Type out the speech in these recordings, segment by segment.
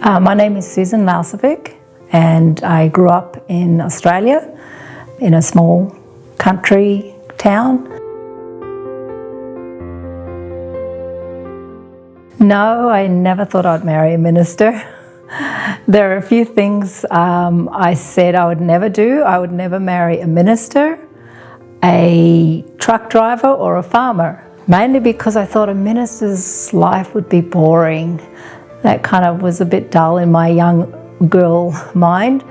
My name is Susan Lausevic, and I grew up in Australia in a small country town. No, I never thought I'd marry a minister. There are a few things I said I would never do. I would never marry a minister, a truck driver, or a farmer. Mainly because I thought a minister's life would be boring. That kind of was a bit dull in my young girl mind.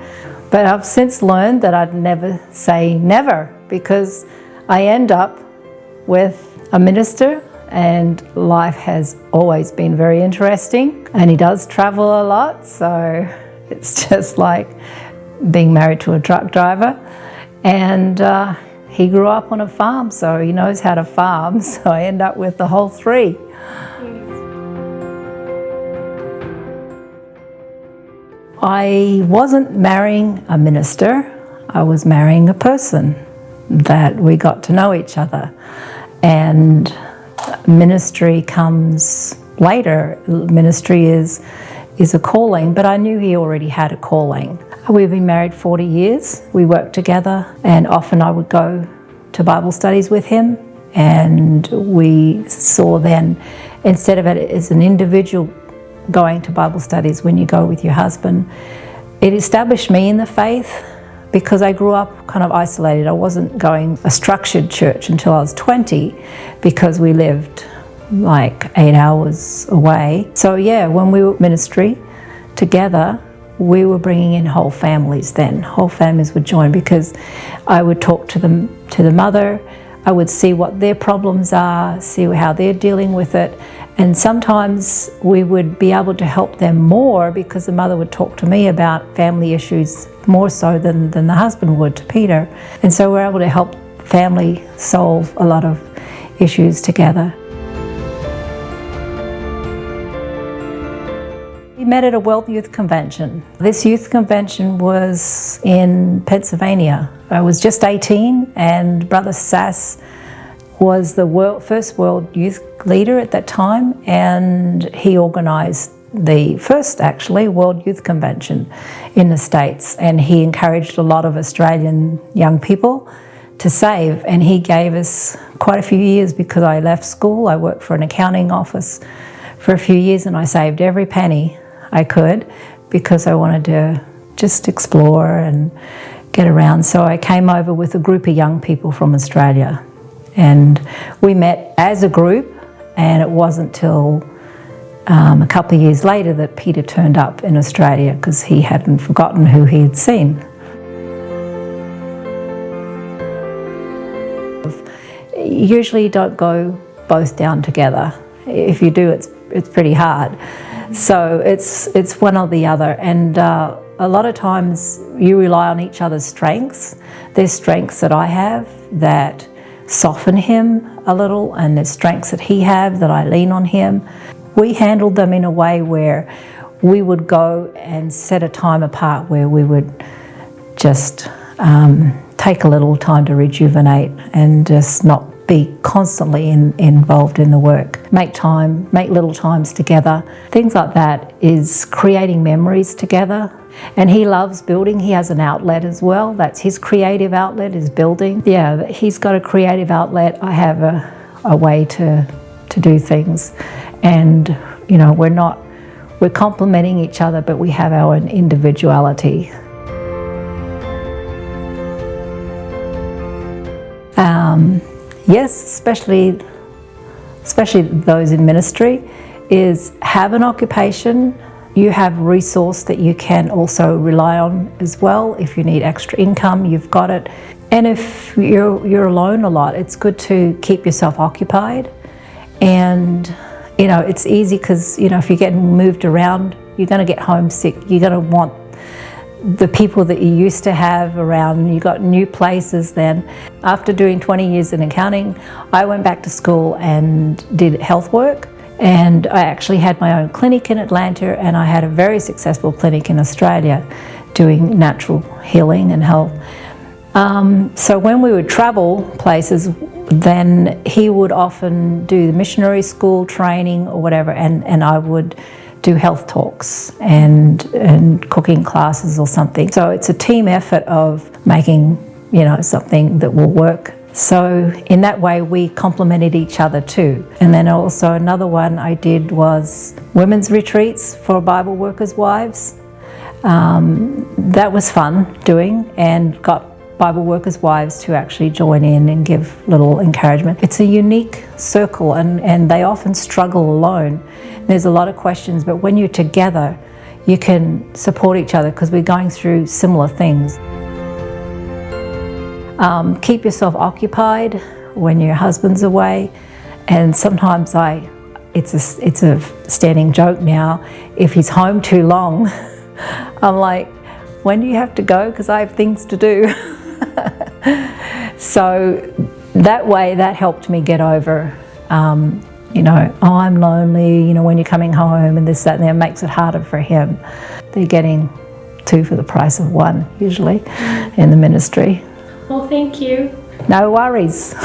But I've since learned that I'd never say never, because I end up with a minister and life has always been very interesting. And he does travel a lot, so it's just like being married to a truck driver. And he grew up on a farm, so he knows how to farm, so I end up with the whole three. I wasn't marrying a minister, I was marrying a person that we got to know each other. And ministry comes later. Ministry is a calling, but I knew he already had a calling. We've been married 40 years. We worked together, and often I would go to Bible studies with him, and we saw then, instead of it as an individual going to Bible studies when you go with your husband, it established me in the faith because I grew up kind of isolated. I wasn't going a structured church until I was 20 because we lived like 8 hours away. So yeah, when we were ministry together, we were bringing in whole families then. Whole families would join because I would talk to the mother. I would see what their problems are, see how they're dealing with it. And sometimes we would be able to help them more because the mother would talk to me about family issues more so than the husband would to Peter. And so we're able to help family solve a lot of issues together. We met at a World Youth Convention. This youth convention was in Pennsylvania. I was just 18 and Brother Sass was the first world youth leader at that time, and he organised the first actually World Youth Convention in the States, and he encouraged a lot of Australian young people to save, and he gave us quite a few years because I left school. I worked for an accounting office for a few years and I saved every penny I could because I wanted to just explore and get around. So I came over with a group of young people from Australia, and we met as a group, and it wasn't till a couple of years later that Peter turned up in Australia because he hadn't forgotten who he had seen. Usually you don't go both down together. If you do, it's pretty hard. So it's one or the other, and a lot of times you rely on each other's strengths. There's strengths that I have that soften him a little, and there's strengths that he have that I lean on him. We handled them in a way where we would go and set a time apart where we would just take a little time to rejuvenate and just not be constantly involved in the work. Make little times together. Things like that is creating memories together. And he loves building. He has an outlet as well. That's his creative outlet, is building. Yeah, he's got a creative outlet. I have a way to do things. And, you know, we're complementing each other, but we have our own individuality. Yes, especially those in ministry, is have an occupation. You have resource that you can also rely on as well. If you need extra income, you've got it. And if you're alone a lot, it's good to keep yourself occupied. And, you know, it's easy because, you know, if you're getting moved around, you're going to get homesick. You're going to want the people that you used to have around. You got new places then. After doing 20 years in accounting, I went back to school and did health work. And I actually had my own clinic in Atlanta, and I had a very successful clinic in Australia doing natural healing and health. So when we would travel places, then he would often do the missionary school training or whatever, and I would do health talks and cooking classes or something. So it's a team effort of making, something that will work. So in that way we complemented each other too. And then also another one I did was women's retreats for Bible workers' wives. That was fun doing, and got Bible workers' wives to actually join in and give little encouragement. It's a unique circle, and they often struggle alone. There's a lot of questions, but when you're together, you can support each other because we're going through similar things. Keep yourself occupied when your husband's away, and sometimes it's a standing joke now, if he's home too long, I'm like, when do you have to go? Because I have things to do. So that way, that helped me get over, I'm lonely, when you're coming home and this, that, and that makes it harder for him. They're getting 2 for the price of 1, usually, in the ministry. Well, thank you. No worries.